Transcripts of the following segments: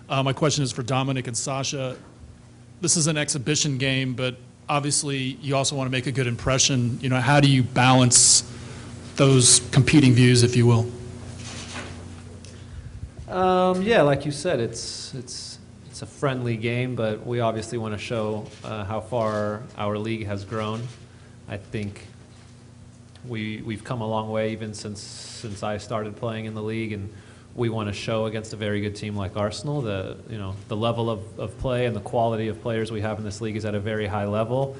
My question is for Dominic and Sasha. This is an exhibition game, but obviously you also want to make a good impression. You know, how do you balance those competing views, if you will? Yeah, like you said, it's a friendly game, but we obviously want to show how far our league has grown. I think we've come a long way even since I started playing in the league, and we want to show against a very good team like Arsenal the level of play and the quality of players we have in this league is at a very high level,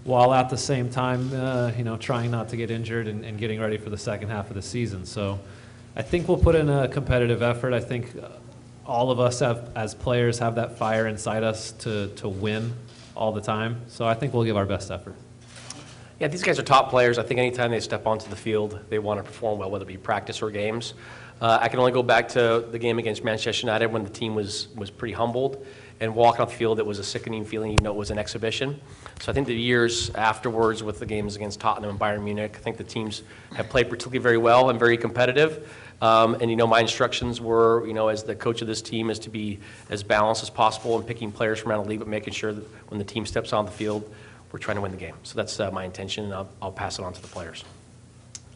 while at the same time trying not to get injured and getting ready for the second half of the season. So I think we'll put in a competitive effort. I think all of us as players have that fire inside us to win all the time. So I think we'll give our best effort. Yeah, these guys are top players. I think anytime they step onto the field, they want to perform well, whether it be practice or games. I can only go back to the game against Manchester United when the team was pretty humbled, and walking off the field, it was a sickening feeling, even though it was an exhibition. So I think the years afterwards with the games against Tottenham and Bayern Munich, I think the teams have played particularly very well and very competitive. And my instructions were, as the coach of this team, is to be as balanced as possible in picking players from around the league, but making sure that when the team steps on the field, we're trying to win the game. So that's my intention, and I'll pass it on to the players.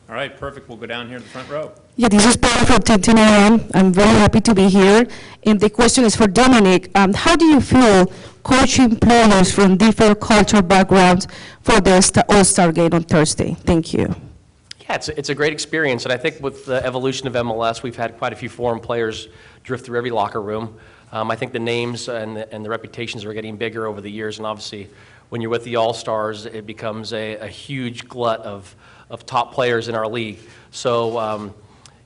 All right, perfect. We'll go down here to the front row. Yeah, this is Paula from 1010 AM. I'm very happy to be here. And the question is for Dominic. How do you feel coaching players from different cultural backgrounds for the All-Star game on Thursday? Thank you. Yeah, it's a great experience, and I think with the evolution of MLS, we've had quite a few foreign players drift through every locker room. I think the names and the reputations are getting bigger over the years, and obviously when you're with the All-Stars, it becomes a huge glut of top players in our league. So,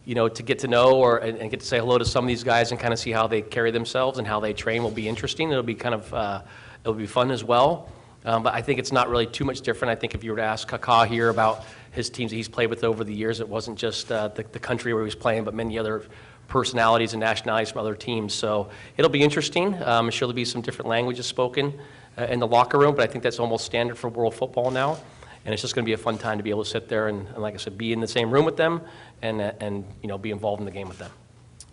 to get to know and get to say hello to some of these guys and kind of see how they carry themselves and how they train will be interesting. It'll be it'll be fun as well. But I think it's not really too much different. I think if you were to ask Kaká here about his teams that he's played with over the years, it wasn't just the country where he was playing, but many other personalities and nationalities from other teams. So it'll be interesting. I'm sure there'll be some different languages spoken in the locker room, but I think that's almost standard for world football now. And it's just going to be a fun time to be able to sit there and like I said, be in the same room with them and be involved in the game with them.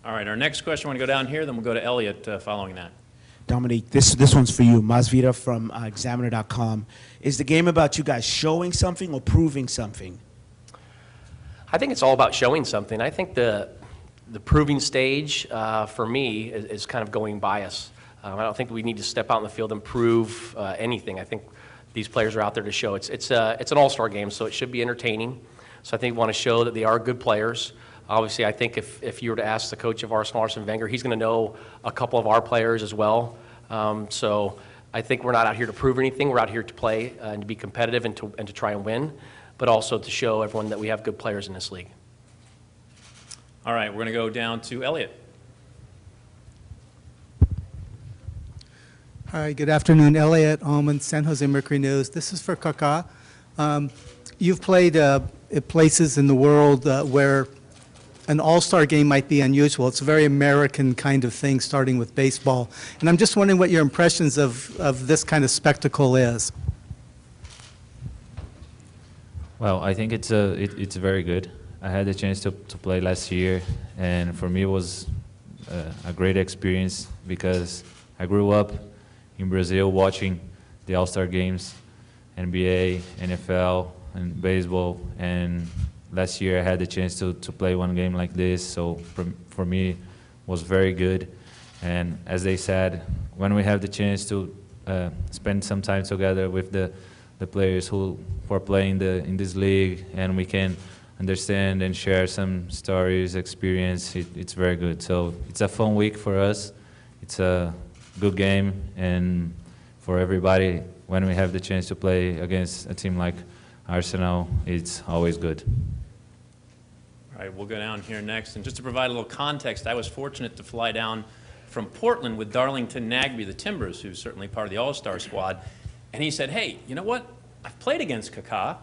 All right, our next question, we're going to go down here, then we'll go to Elliot following that. Dominique, this one's for you. Masvidal from Examiner.com. Is the game about you guys showing something or proving something? I think it's all about showing something. I think the proving stage for me is kind of going by us. I don't think we need to step out in the field and prove anything. I think these players are out there to show. It's an all-star game, so it should be entertaining. So I think we want to show that they are good players. Obviously, I think if you were to ask the coach of Arsenal, Arsene Wenger, he's going to know a couple of our players as well. So I think we're not out here to prove anything. We're out here to play and to be competitive and to try and win, but also to show everyone that we have good players in this league. All right, we're going to go down to Elliot. Hi, good afternoon. Elliot Allman, San Jose Mercury News. This is for Kaká. You've played at places in the world where an all-star game might be unusual. It's a very American kind of thing, starting with baseball. And I'm just wondering what your impressions of this kind of spectacle is. Well, I think it's very good. I had the chance to play last year, and for me it was a great experience because I grew up in Brazil watching the All-Star games, NBA, NFL, and baseball, and last year I had the chance to play one game like this, so for me it was very good. And as they said, when we have the chance to spend some time together with the players who are playing in this league, and we can understand and share some stories, experience, it's very good. So it's a fun week for us. It's a good game, and for everybody, when we have the chance to play against a team like Arsenal, it's always good. All right, we'll go down here next. And just to provide a little context, I was fortunate to fly down from Portland with Darlington Nagbe, the Timbers, who's certainly part of the All-Star squad. And he said, hey, you know what? I've played against Kaká,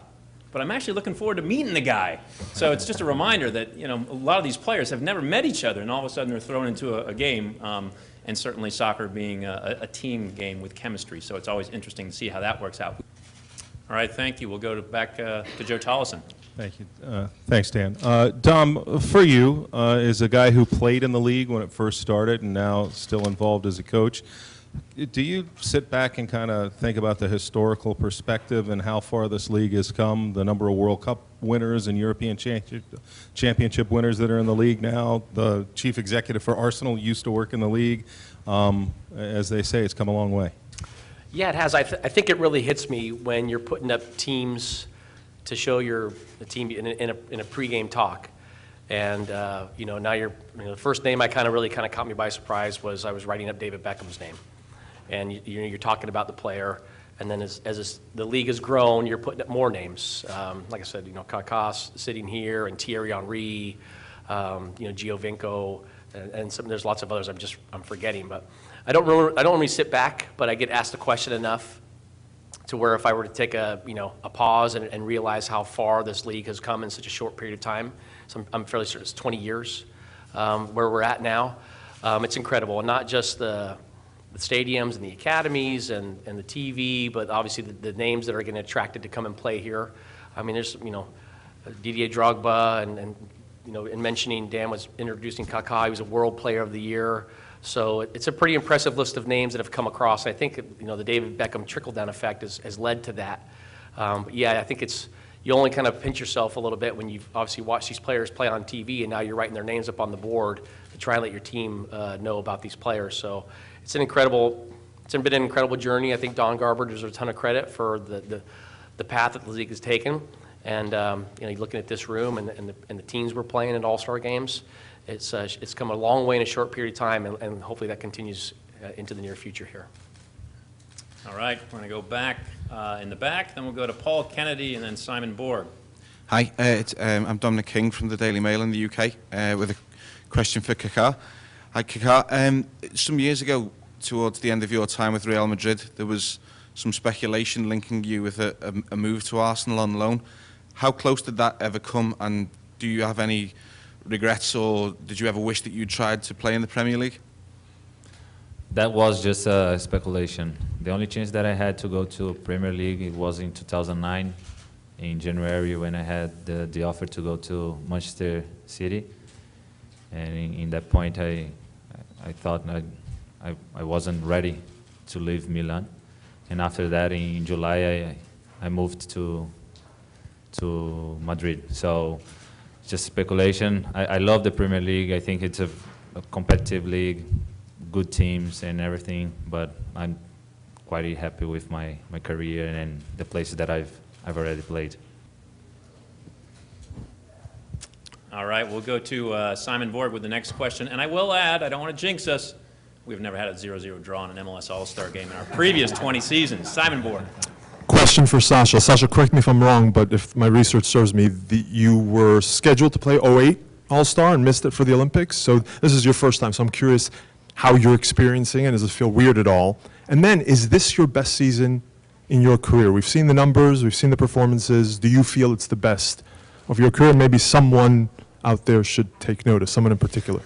but I'm actually looking forward to meeting the guy. So it's just a reminder that, a lot of these players have never met each other, and all of a sudden they're thrown into a game, and certainly soccer being a team game with chemistry. So it's always interesting to see how that works out. All right, thank you. We'll go back to Joe Tolleson. Thank you. Thanks, Dan. Dom, for you, as a guy who played in the league when it first started and now still involved as a coach, do you sit back and kind of think about the historical perspective and how far this league has come, the number of World Cup winners and European championship winners that are in the league now? The chief executive for Arsenal used to work in the league. As they say, it's come a long way. Yeah, it has. I think it really hits me when you're putting up teams to show the team in a pregame talk. And, now the first name really caught me by surprise was I was writing up David Beckham's name. And you're talking about the player, and then as the league has grown, you're putting up more names. Like I said, Kaká sitting here, and Thierry Henry, Giovinco, and there's lots of others I'm forgetting. But I don't really sit back, but I get asked the question enough to where if I were to take a pause and realize how far this league has come in such a short period of time, so I'm fairly certain it's 20 years where we're at now. It's incredible, and not just the stadiums and the academies and the TV, but obviously the names that are getting attracted to come and play here. I mean, there's Didier Drogba, and mentioning Dan was introducing Kaká. He was a World Player of the Year. So it's a pretty impressive list of names that have come across. I think the David Beckham trickle-down effect has led to that. But yeah, I think you only kind of pinch yourself a little bit when you've obviously watched these players play on TV, and now you're writing their names up on the board to try and let your team know about these players. So it's been an incredible journey. I think Don Garber deserves a ton of credit for the path that the league has taken. And looking at this room and the teams we're playing at All-Star games, it's come a long way in a short period of time, and hopefully that continues into the near future here. All right, we're going to go back in the back, then we'll go to Paul Kennedy and then Simon Borg. Hi, I'm Dominic King from the Daily Mail in the UK with a question for Kaká. Hi, Kaká. Some years ago, towards the end of your time with Real Madrid, there was some speculation linking you with a move to Arsenal on loan. How close did that ever come, and do you have any regrets, or did you ever wish that you tried to play in the Premier League? That was just a speculation. The only chance that I had to go to Premier League, it was in 2009, in January, when I had the offer to go to Manchester City. And in that point, I thought I wasn't ready to leave Milan. And after that, in July, I moved to Madrid. So just speculation. I love the Premier League. I think it's a competitive league, good teams and everything, but I'm quite happy with my career and the places that I've already played. All right, we'll go to Simon Borg with the next question. And I will add, I don't want to jinx us, we've never had a 0-0 draw in an MLS All-Star game in our previous 20 seasons. Simon Borg. Question for Sasha. Sasha, correct me if I'm wrong, but if my research serves me, you were scheduled to play 08 All-Star and missed it for the Olympics. So this is your first time, so I'm curious how you're experiencing it. Does it feel weird at all? And then, is this your best season in your career? We've seen the numbers, we've seen the performances. Do you feel it's the best of your career? Maybe someone out there should take notice, someone in particular.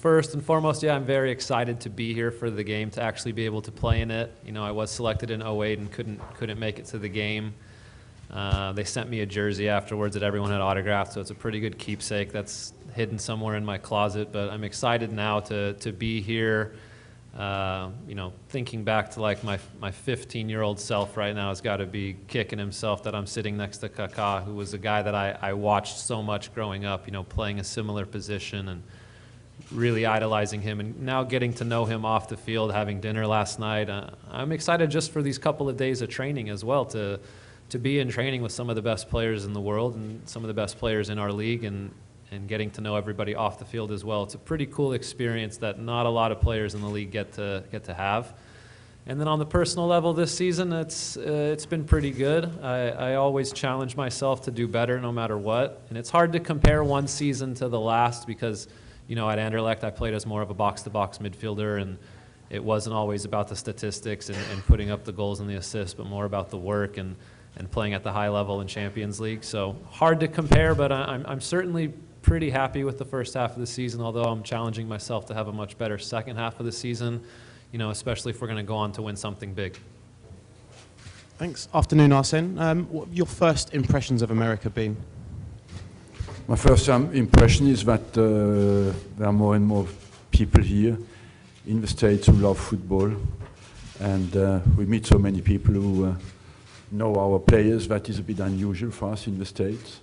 First and foremost, yeah, I'm very excited to be here for the game, to actually be able to play in it. I was selected in 08 and couldn't make it to the game. They sent me a jersey afterwards that everyone had autographed, so it's a pretty good keepsake that's hidden somewhere in my closet. But I'm excited now to be here. Thinking back to like my 15-year-old self right now has got to be kicking himself that I'm sitting next to Kaká, who was a guy that I watched so much growing up, playing a similar position and really idolizing him, and now getting to know him off the field, having dinner last night. I'm excited just for these couple of days of training as well, to be in training with some of the best players in the world and some of the best players in our league, and getting to know everybody off the field as well. It's a pretty cool experience that not a lot of players in the league get to have. And then on the personal level this season, it's been pretty good. I always challenge myself to do better no matter what, and it's hard to compare one season to the last because at Anderlecht, I played as more of a box-to-box midfielder, and it wasn't always about the statistics and putting up the goals and the assists, but more about the work and playing at the high level in Champions League. So hard to compare, but I'm certainly pretty happy with the first half of the season, although I'm challenging myself to have a much better second half of the season, especially if we're going to go on to win something big. Thanks. Afternoon, Arsene. What have your first impressions of America been? My first impression is that there are more and more people here in the States who love football, and we meet so many people who know our players. That is a bit unusual for us in the States,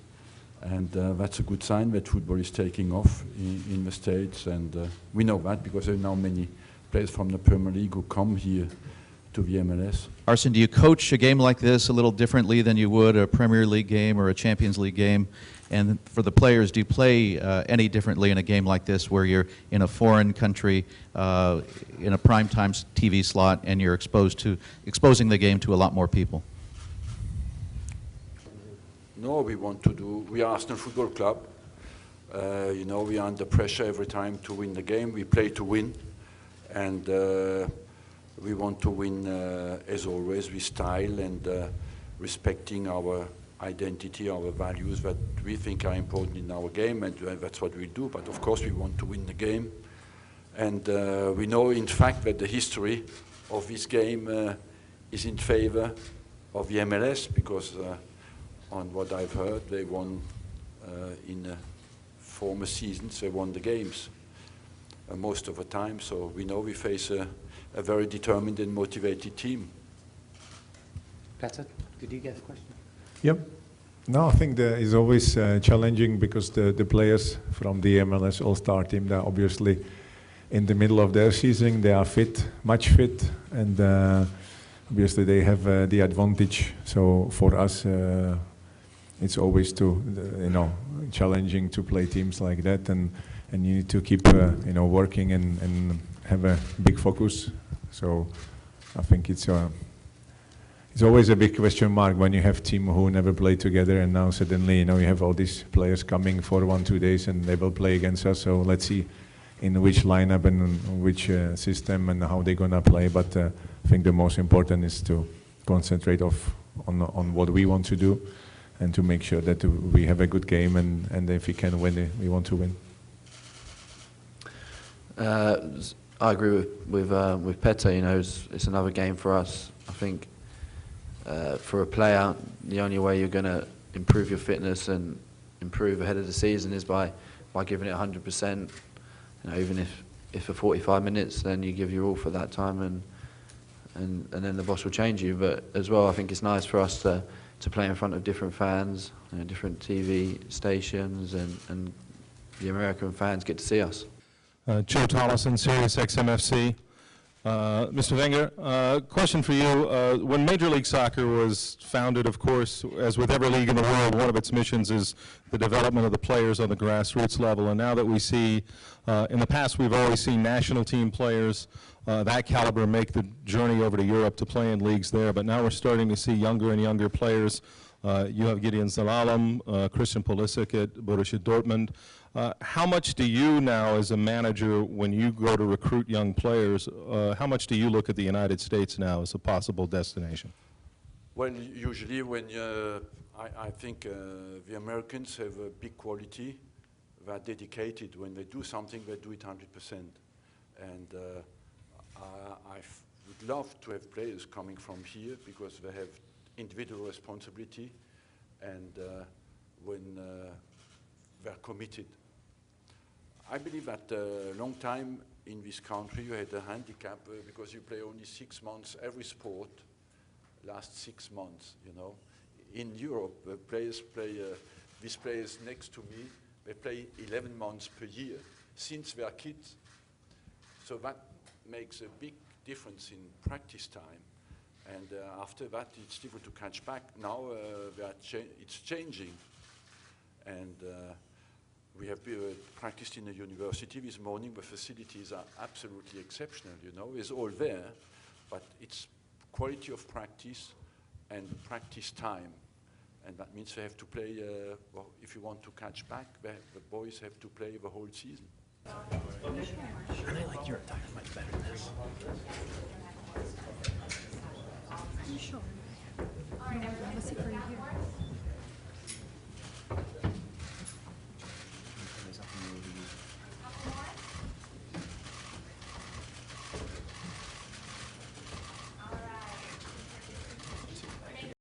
and that's a good sign that football is taking off in the States, and we know that because there are now many players from the Premier League who come here to the MLS. Arsene, do you coach a game like this a little differently than you would a Premier League game or a Champions League game? And for the players, do you play any differently in a game like this where you're in a foreign country, in a primetime TV slot, and you're exposing the game to a lot more people? No, we are Arsenal Football Club. You know, we are under pressure every time to win the game. We play to win, and we want to win, as always, with style and respecting our identity, our values that we think are important in our game, and that's what we do. But of course we want to win the game, and we know in fact that the history of this game is in favor of the MLS, because on what I've heard, they won in former seasons, they won the games most of the time, so we know we face a very determined and motivated team. Petter, did you get a question? Yep. No, I think that is always challenging because the players from the MLS All-Star team, they're obviously in the middle of their season. They are fit, much fit, and obviously they have the advantage. So for us, it's always challenging to play teams like that, and you need to keep working and have a big focus. So I think it's always a big question mark when you have team who never played together, and now suddenly you have all these players coming for 1-2 days and they will play against us. So let's see in which lineup and which system and how they're gonna play. But I think the most important is to concentrate on what we want to do and to make sure that we have a good game, and if we can win, we want to win. I agree with Petter. It's another game for us. I think. For a player, the only way you're going to improve your fitness and improve ahead of the season is by giving it 100%. Even if for 45 minutes, then you give your all for that time, and then the boss will change you. But as well, I think it's nice for us to play in front of different fans, different TV stations, and the American fans get to see us. Joe Tollison, Sirius XMFC. Mr. Wenger, question for you. When Major League Soccer was founded, of course, as with every league in the world, one of its missions is the development of the players on the grassroots level. And now that we see, in the past we've always seen national team players that caliber make the journey over to Europe to play in leagues there, but now we're starting to see younger and younger players. You have Gideon Zelalem, Christian Pulisic at Borussia Dortmund. How much do you now, as a manager, when you go to recruit young players, how much do you look at the United States now as a possible destination? Well, usually when I think the Americans have a big quality. They're dedicated. When they do something, they do it 100%. And I would love to have players coming from here because they have individual responsibility, and when they're committed. I believe that a long time in this country you had a handicap because you play only 6 months. Every sport lasts 6 months, In Europe, players play, these players next to me, they play 11 months per year since they are kids. So that makes a big difference in practice time. And after that, it's difficult to catch back. Now it's changing. And we have practiced in a university this morning. The facilities are absolutely exceptional, It's all there, but it's quality of practice and practice time. And that means they have to play, if you want to catch back, the boys have to play the whole season. I like your attire much better than this. Sure. No, let's see for you here.